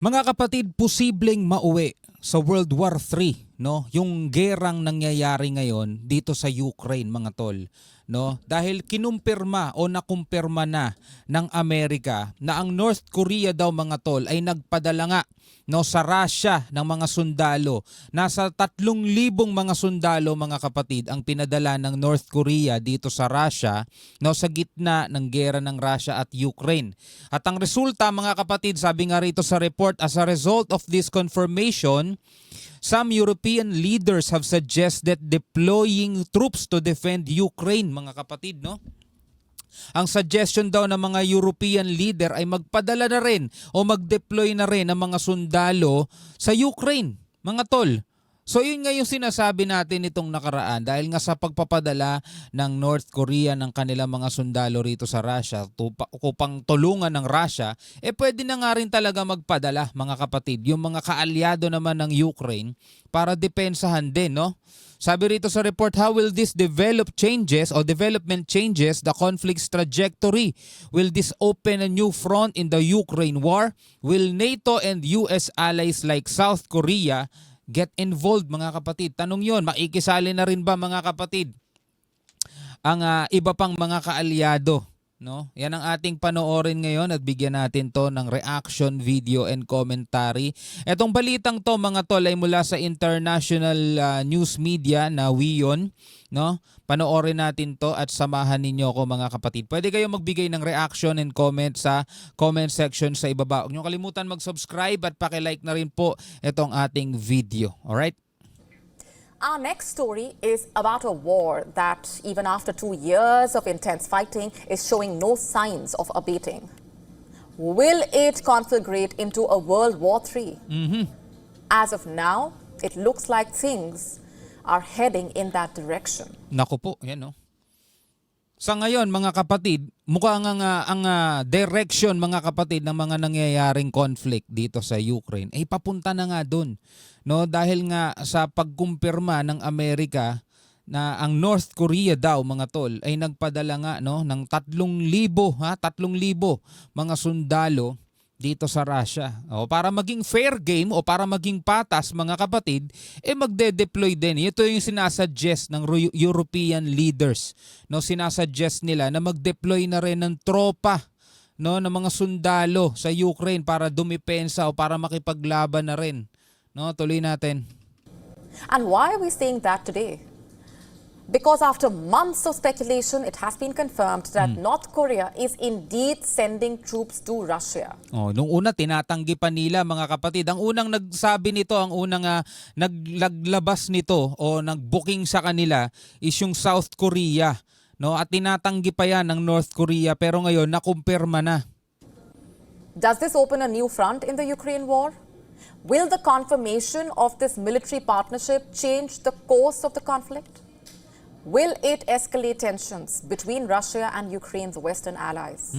Mga kapatid, posibleng mauwi sa World War III, no? Yung gerang nangyayari ngayon dito sa Ukraine, mga tol, no? Dahil kinumpirma o nakumpirma na ng Amerika na ang North Korea daw, mga tol, ay nagpadala nga, no, sa Russia ng mga sundalo. Nasa 3,000 mga sundalo, mga kapatid, ang pinadala ng North Korea dito sa Russia, no, sa gitna ng gera ng Russia at Ukraine. At ang resulta, mga kapatid, sabi nga rito sa report, as a result of this confirmation, some European leaders have suggested deploying troops to defend Ukraine, mga kapatid, no? Ang suggestion daw ng mga European leader ay magpadala na rin o mag-deploy na rin ng mga sundalo sa Ukraine, mga tol. So yun nga yung sinasabi natin itong nakaraan dahil nga sa pagpapadala ng North Korea ng kanilang mga sundalo rito sa Russia upang tulungan ng Russia, pwede na nga rin talaga magpadala, mga kapatid, yung mga kaalyado naman ng Ukraine para depensahan din, no? Sabi rito sa report, how will this development changes the conflict's trajectory? Will this open a new front in the Ukraine war? Will NATO and US allies like South Korea get involved, mga kapatid? Tanong yon, makikisali na rin ba, mga kapatid, ang iba pang mga kaalyado? No? Yan ang ating panoorin ngayon at bigyan natin to ng reaction video and commentary. Etong balitang to, mga tol, ay mula sa international news media na WION, no? Panoorin natin to at samahan ninyo ko, mga kapatid. Pwede kayo magbigay ng reaction and comment sa comment section sa ibaba. Huwag niyo kalimutan mag-subscribe at paki-like na rin po itong ating video. Alright? Our next story is about a war that, even after 2 years of intense fighting, is showing no signs of abating. Will it conflagrate into a World War III? As of now, it looks like things are heading in that direction. Naku po, yan, no? Sa ngayon, mga kapatid, mukhang ang direction, mga kapatid, ng mga nangyayaring conflict dito sa Ukraine ay papunta na nga doon, no? Dahil nga sa pagkumpirma ng Amerika na ang North Korea daw, mga tol, ay nagpadala nga, no, ng 3,000 mga sundalo dito sa Russia. O para maging fair game o para maging patas, mga kapatid, magde-deploy din. Ito yung sinasuggest ng European leaders. No, sinasuggest nila na mag-deploy na rin ng tropa, no, ng mga sundalo sa Ukraine para dumipensa o para makipaglaban na rin. No, tuloy natin. And why are we saying that today? Because after months of speculation, it has been confirmed that North Korea is indeed sending troops to Russia. Oh, nung una tinatanggi pa nila, mga kapatid. Ang unang nagsabi nito, ang unang naglabas nito o nag-booking sa kanila is yung South Korea, no? At tinatanggi pa yan ng North Korea, pero ngayon nakumpirma na. Does this open a new front in the Ukraine war? Will the confirmation of this military partnership change the course of the conflict? Will it escalate tensions between Russia and Ukraine's Western allies?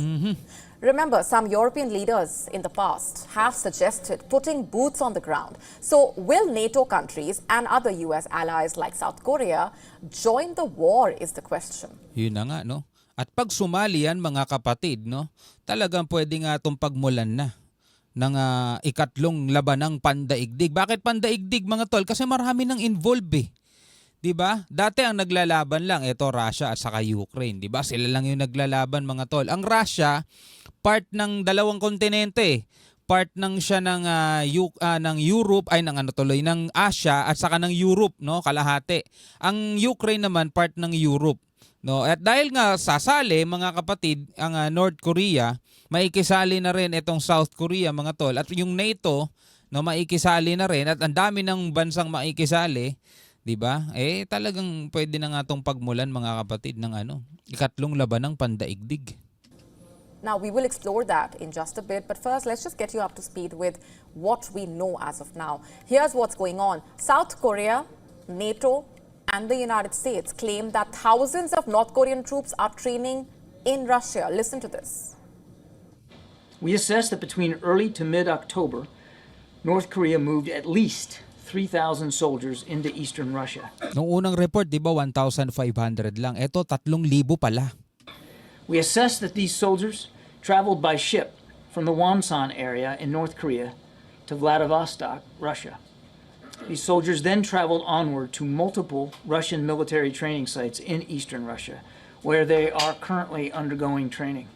Remember, some European leaders in the past have suggested putting boots on the ground. So, will NATO countries and other US allies like South Korea join the war is the question. Yun na nga, no? At pag sumali yan, mga kapatid, no, talagang pwede nga itong pagmulan na ng ikatlong labanang pandaigdig. Bakit pandaigdig, mga tol? Kasi marami nang involved, eh. 'Di ba? Dati ang naglalaban lang ito Russia at saka Ukraine, 'di ba? Sila lang yung naglalaban, mga tol. Ang Russia, part ng dalawang kontinente. Part ng siya ng ng Europe ay ng Asia at saka ng Europe, no? Kalahati. Ang Ukraine naman part ng Europe, no? At dahil nga sasali, mga kapatid, ang North Korea, maikisali na rin itong South Korea, mga tol. At yung NATO, no, maikisali na rin at ang dami ng bansang maikisali. Diba? Talagang pwede na nga itong pagmulan, mga kapatid, ng ikatlong labanang pandaigdig. Now, we will explore that in just a bit, but first, let's just get you up to speed with what we know as of now. Here's what's going on. South Korea, NATO, and the United States claim that thousands of North Korean troops are training in Russia. Listen to this. We assess that between early to mid-October, North Korea moved at least 3,000 soldiers into eastern Russia. Nung unang report, di ba, 1,500 lang. Ito, 3,000 pala. We assess that these soldiers traveled by ship from the Wonsan area in North Korea to Vladivostok, Russia. These soldiers then traveled onward to multiple Russian military training sites in eastern Russia, where they are currently undergoing training.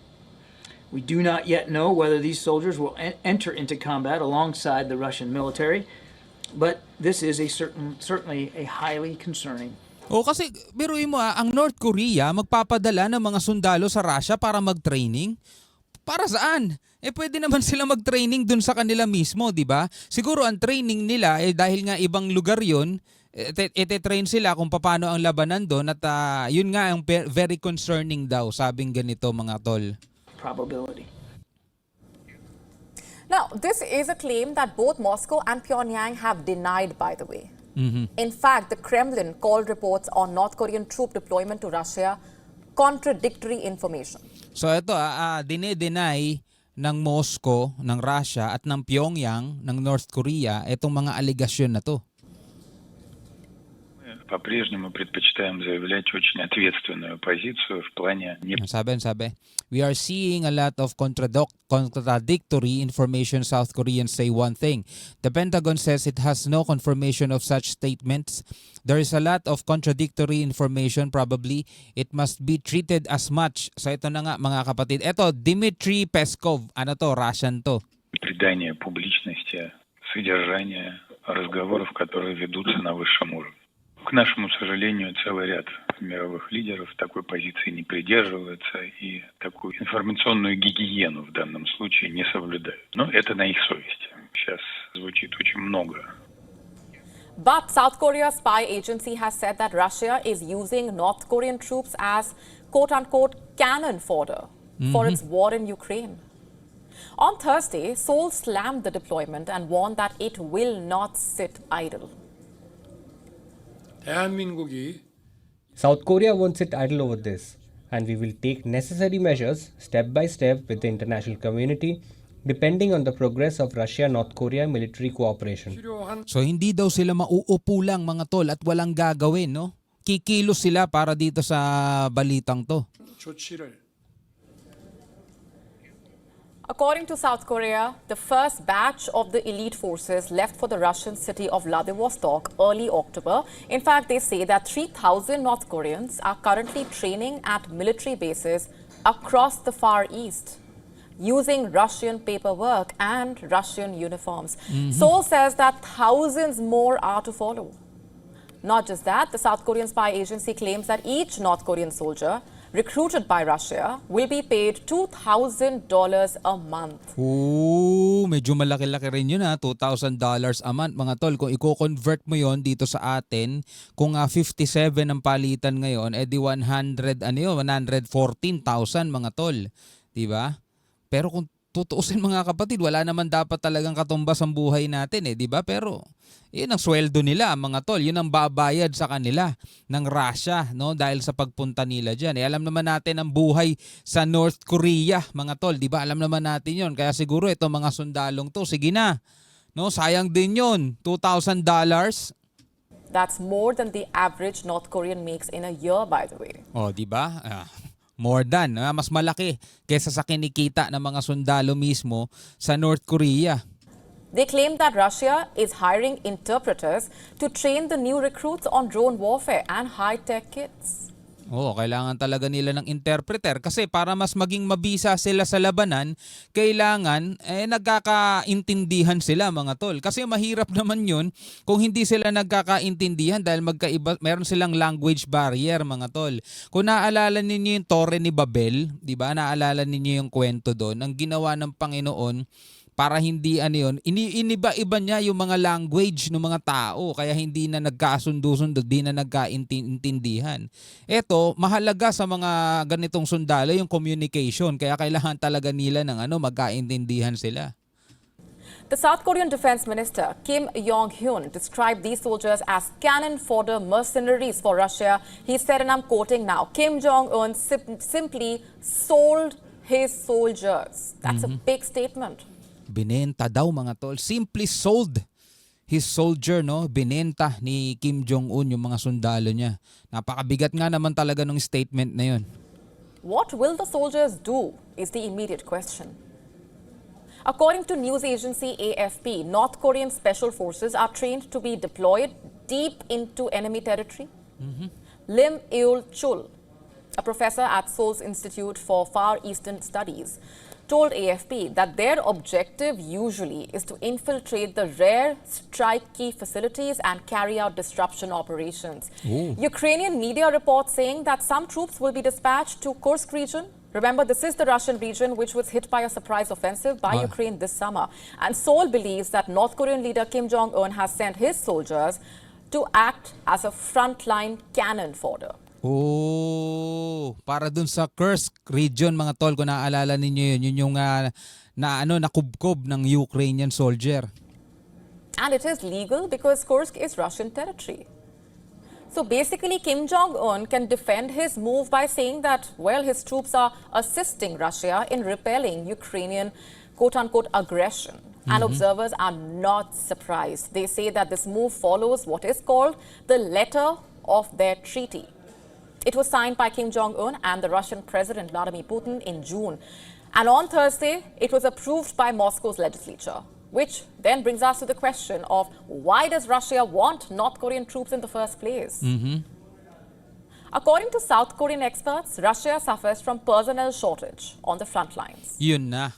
We do not yet know whether these soldiers will enter into combat alongside the Russian military, but this is certainly a highly concerning. O kasi biruin mo ang North Korea magpapadala ng mga sundalo sa Russia para mag-training. Para saan? Pwede naman sila mag-training dun sa kanila mismo, di ba? Siguro ang training nila dahil nga ibang lugar yun, ete-train sila kung paano ang labanan doon at yun nga ang very concerning daw, sabing ganito mga tol. Probability. Now, this is a claim that both Moscow and Pyongyang have denied, by the way. In fact, the Kremlin called reports on North Korean troop deployment to Russia contradictory information. So ito, dine-deny ng Moscow, ng Russia at ng Pyongyang, ng North Korea, itong mga aligasyon na to. По-прежнему предпочитаем заявлять очень ответственную позицию в плане Sabi, we are seeing a lot of contradictory information. South Koreans say one thing. The Pentagon says it has no confirmation of such statements. There is a lot of contradictory information. Probably it must be treated as much. So ito na nga mga kapatid. Ito, Dmitry Peskov. Ano to? Russian to. придание публичности, содержания разговоров, которые ведутся на высшем уровне. К нашему сожалению, целый ряд мировых лидеров такой позиции не придерживаются и такую информационную гигиену в данном случае не соблюдают. Но это на их совести. Сейчас звучит очень много. But South Korea's spy agency has said that Russia is using North Korean troops as quote-unquote cannon fodder for its war in Ukraine. On Thursday, Seoul slammed the deployment and warned that it will not sit idle. 대한민국이 South Korea won't sit idle over this, and we will take necessary measures step by step with the international community, depending on the progress of Russia-North Korea military cooperation. 필요한 So hindi daw sila mauupo lang mga tol at walang gagawin, no? Kikilos sila para dito sa balitang to. 조치를 According to South Korea, the first batch of the elite forces left for the Russian city of Vladivostok early October. In fact, they say that 3,000 North Koreans are currently training at military bases across the Far East using Russian paperwork and Russian uniforms. Seoul says that thousands more are to follow. Not just that, the South Korean spy agency claims that each North Korean soldier recruited by Russia will be paid $2,000 a month. Ooh, medyo malaki-laki rin yun ha, $2,000 a month mga tol. Kung i-convert mo yon dito sa atin, kung 57 ang palitan ngayon, edi 114,000 mga tol. Diba? Pero kung tutuusin mga kapatid, wala naman dapat talagang katumbas ang buhay natin di ba? Pero yun ang sweldo nila mga tol, yun ang babayad sa kanila ng Russia, no? Dahil sa pagpunta nila dyan. Alam naman natin ang buhay sa North Korea mga tol, di ba? Alam naman natin yun. Kaya siguro itong mga sundalong to, sige na, no? Sayang din yun, $2,000. That's more than the average North Korean makes in a year, by the way. Oh, di ba? More than, mas malaki kaysa sa kinikita ng mga sundalo mismo sa North Korea. They claim that Russia is hiring interpreters to train the new recruits on drone warfare and high-tech kits. Kailangan talaga nila ng interpreter kasi para mas maging mabisa sila sa labanan, kailangan nagkakaintindihan sila mga tol. Kasi mahirap naman yun kung hindi sila nagkakaintindihan dahil meron silang language barrier mga tol. Kung naalala ninyo yung Torre ni Babel, di ba? Naalala ninyo yung kwento doon, ang ginawa ng Panginoon para hindi iniba-iba niya yung mga language ng mga tao kaya hindi na nagkasundo-sundo, di na nagkaintindihan. Ito, mahalaga sa mga ganitong sundalo yung communication kaya kailangan talaga nila ng magkaintindihan sila. The South Korean Defense Minister Kim Yong-hyun described these soldiers as cannon fodder mercenaries for Russia. He said, and I'm quoting now, Kim Jong-un simply sold his soldiers. That's a big statement. Binenta daw mga tol. Simply sold his soldier, no? Binenta ni Kim Jong-un yung mga sundalo niya. Napakabigat nga naman talaga ng statement na yun. What will the soldiers do is the immediate question. According to news agency AFP, North Korean special forces are trained to be deployed deep into enemy territory. Lim Eul-chul, a professor at Seoul's Institute for Far Eastern Studies, told AFP that their objective usually is to infiltrate the rare strike key facilities and carry out disruption operations. Ukrainian media reports saying that some troops will be dispatched to Kursk region. Remember, this is the Russian region which was hit by a surprise offensive by Ukraine this summer. And Seoul believes that North Korean leader Kim Jong-un has sent his soldiers to act as a frontline cannon fodder. Oh, para dun sa Kursk region mga tol, kung naaalala ninyo yun yung nakubkob ng Ukrainian soldier. And it is legal because Kursk is Russian territory. So basically, Kim Jong-un can defend his move by saying that, well, his troops are assisting Russia in repelling Ukrainian quote-unquote aggression. And observers are not surprised. They say that this move follows what is called the letter of their treaty. It was signed by Kim Jong-un and the Russian President Vladimir Putin in June. And on Thursday, it was approved by Moscow's legislature. Which then brings us to the question of why does Russia want North Korean troops in the first place? According to South Korean experts, Russia suffers from personnel shortage on the front lines. Yun na,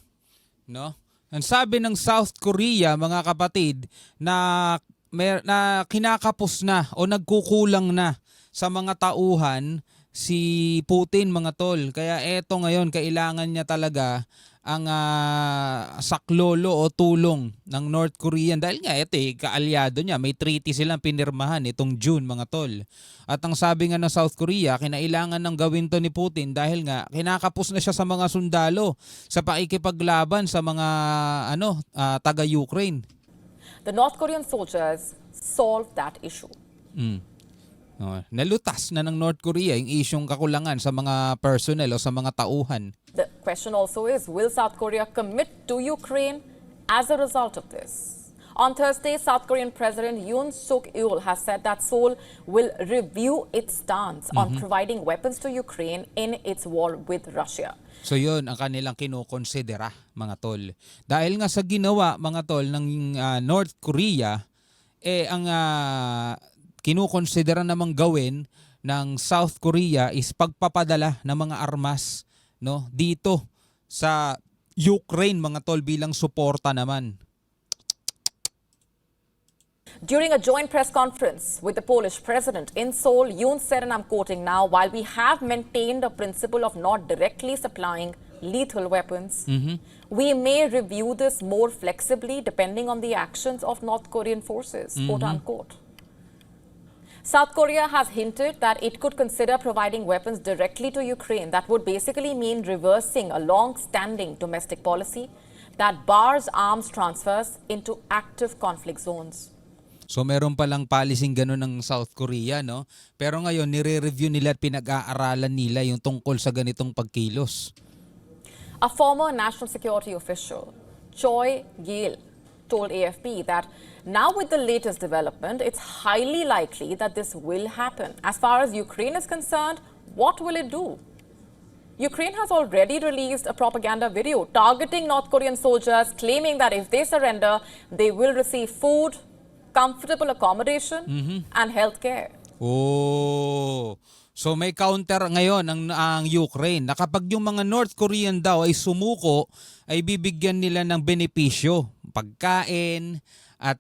no? Ang sabi ng South Korea, mga kapatid, na kinakapos na o nagkukulang na sa mga tauhan si Putin, mga tol. Kaya eto ngayon, kailangan niya talaga ang saklolo o tulong ng North Korean. Dahil nga, kaalyado niya. May treaty silang pinirmahan itong June, mga tol. At ang sabi nga ng South Korea, kinailangan ng gawin to ni Putin dahil nga kinakapos na siya sa mga sundalo sa pakikipaglaban sa mga taga-Ukraine. The North Korean soldiers solved that issue. Nalutas na ng North Korea yung isyong kakulangan sa mga personnel o sa mga tauhan. The question also is, will South Korea commit to Ukraine as a result of this? On Thursday, South Korean President Yoon Suk-yeol has said that Seoul will review its stance on providing weapons to Ukraine in its war with Russia. So yun ang kanilang kinukonsidera, mga tol. Dahil nga sa ginawa, mga tol, ng North Korea, ang kinukonsidera namang gawin ng South Korea is pagpapadala ng mga armas, no, dito sa Ukraine, mga tol, bilang suporta naman. During a joint press conference with the Polish president in Seoul, Yoon said, and I'm quoting now, while we have maintained a principle of not directly supplying lethal weapons, we may review this more flexibly depending on the actions of North Korean forces, quote unquote. South Korea has hinted that it could consider providing weapons directly to Ukraine. That would basically mean reversing a long-standing domestic policy that bars arms transfers into active conflict zones. So meron palang policing ganun ng South Korea, no? Pero ngayon nire-review nila at pinag-aaralan nila yung tungkol sa ganitong pagkilos. A former national security official, Choi Gil, told AFP that now with the latest development, it's highly likely that this will happen. As far as Ukraine is concerned, what will it do? Ukraine has already released a propaganda video targeting North Korean soldiers, claiming that if they surrender, they will receive food, comfortable accommodation, and health care. Oh, so may counter ngayon ang Ukraine na kapag yung mga North Korean daw ay sumuko, ay bibigyan nila ng benepisyo, pagkain at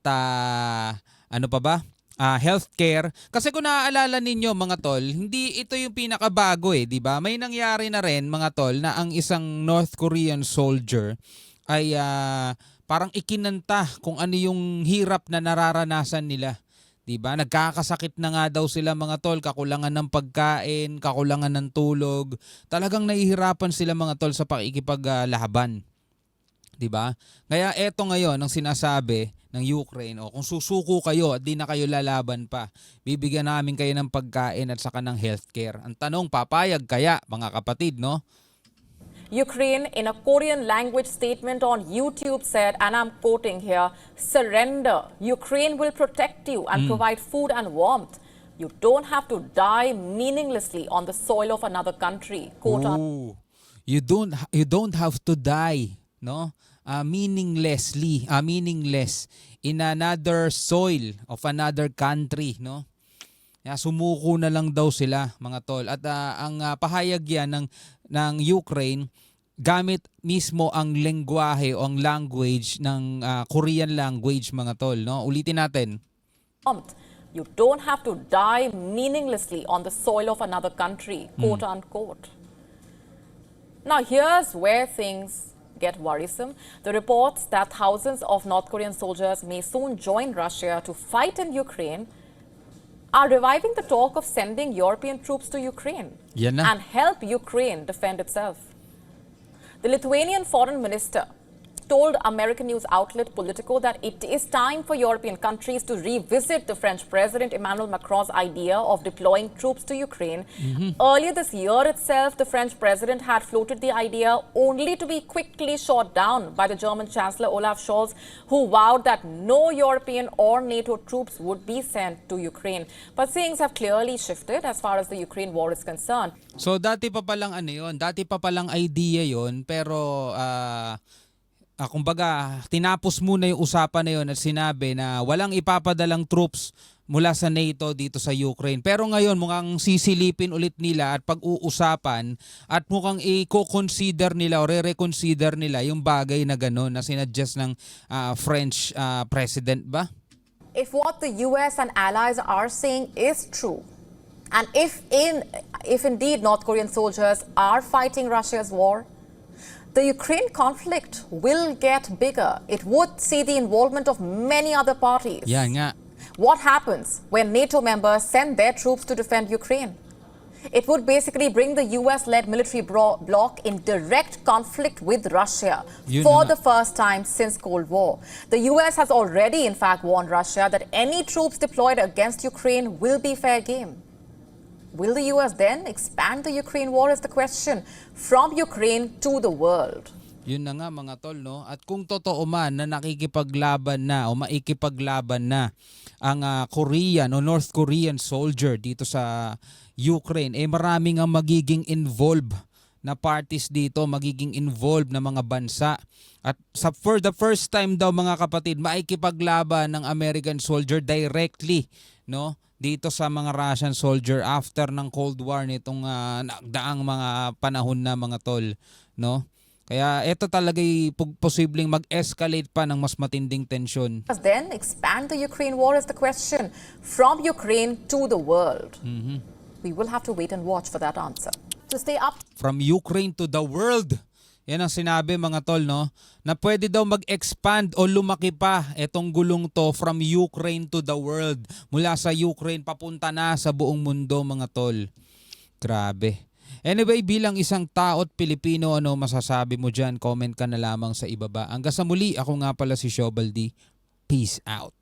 healthcare. Kasi kung naaalala ninyo, mga tol, hindi ito yung pinakabago di ba? May nangyari na rin, mga tol, na ang isang North Korean soldier ay parang ikinanta kung ano yung hirap na nararanasan nila. Diba? Nagkakasakit na nga daw sila, mga tol, kakulangan ng pagkain, kakulangan ng tulog. Talagang nahihirapan sila, mga tol, sa pakikipaglaban. Diba? Kaya eto ngayon ang sinasabi ng Ukraine, kung susuko kayo at di na kayo lalaban pa, bibigyan namin kayo ng pagkain at saka ng healthcare. Ang tanong, papayag kaya, mga kapatid, no? Ukraine, in a Korean language statement on YouTube, said, and I'm quoting here, surrender. Ukraine will protect you and provide food and warmth. You don't have to die meaninglessly on the soil of another country. Quote you don't have to die, no? meaningless in another soil of another country, no? Kaya sumuko na lang daw sila, mga tol. At ang pahayag yan ng Ukraine gamit mismo ang lengguwahe o ang language ng Korean language, mga tol, no? Ulitin natin. You don't have to die meaninglessly on the soil of another country, quote unquote. Now, here's where things get worrisome. The reports that thousands of North Korean soldiers may soon join Russia to fight in Ukraine are reviving the talk of sending European troops to Ukraine Yan na. and help Ukraine defend itself. The Lithuanian foreign minister told American news outlet Politico that it is time for European countries to revisit the French President Emmanuel Macron's idea of deploying troops to Ukraine. Earlier this year itself, the French president had floated the idea only to be quickly shot down by the German Chancellor Olaf Scholz, who vowed that no European or NATO troops would be sent to Ukraine. But things have clearly shifted as far as the Ukraine war is concerned. So dati pa palang dati pa palang idea yon, pero kumbaga tinapos muna yung usapan na yon at sinabi na walang ipapadalang troops mula sa NATO dito sa Ukraine. Pero ngayon mukhang sisilipin ulit nila at pag-uusapan at mukhang i-consider nila o re-reconsider nila yung bagay na gano'n na sinuggest ng French president ba? If what the US and allies are saying is true, and if indeed North Korean soldiers are fighting Russia's war, the Ukraine conflict will get bigger. It would see the involvement of many other parties. Yan nga. What happens when NATO members send their troops to defend Ukraine? It would basically bring the US-led military bloc in direct conflict with Russia Yun for na the first time since Cold War. The US has already, in fact, warned Russia that any troops deployed against Ukraine will be fair game. Will the US then expand the Ukraine war is the question, from Ukraine to the world? Yun na nga mga tol, no? At kung totoo man na nakikipaglaban na o maikipaglaban na ang Korean o North Korean soldier dito sa Ukraine, maraming ang magiging involved na parties dito, magiging involved na mga bansa. At for the first time daw mga kapatid, maikipaglaban ng American soldier directly, no? Dito sa mga Russian soldier after ng Cold War nitong nagdaang mga panahon na mga tol, no? Kaya ito talaga posibleng mag-escalate pa ng mas matinding tensyon. Then expand the Ukraine war is the question, from Ukraine to the world. We will have to wait and watch for that answer. To stay up From Ukraine to the world. Yan ang sinabi mga tol, no? Na pwede daw mag-expand o lumaki pa itong gulong to from Ukraine to the world. Mula sa Ukraine papunta na sa buong mundo mga tol. Grabe. Anyway, bilang isang tao at Pilipino, ano masasabi mo dyan? Comment ka na lamang sa ibaba. Hanggang sa muli, ako nga pala si Shobaldi. Peace out.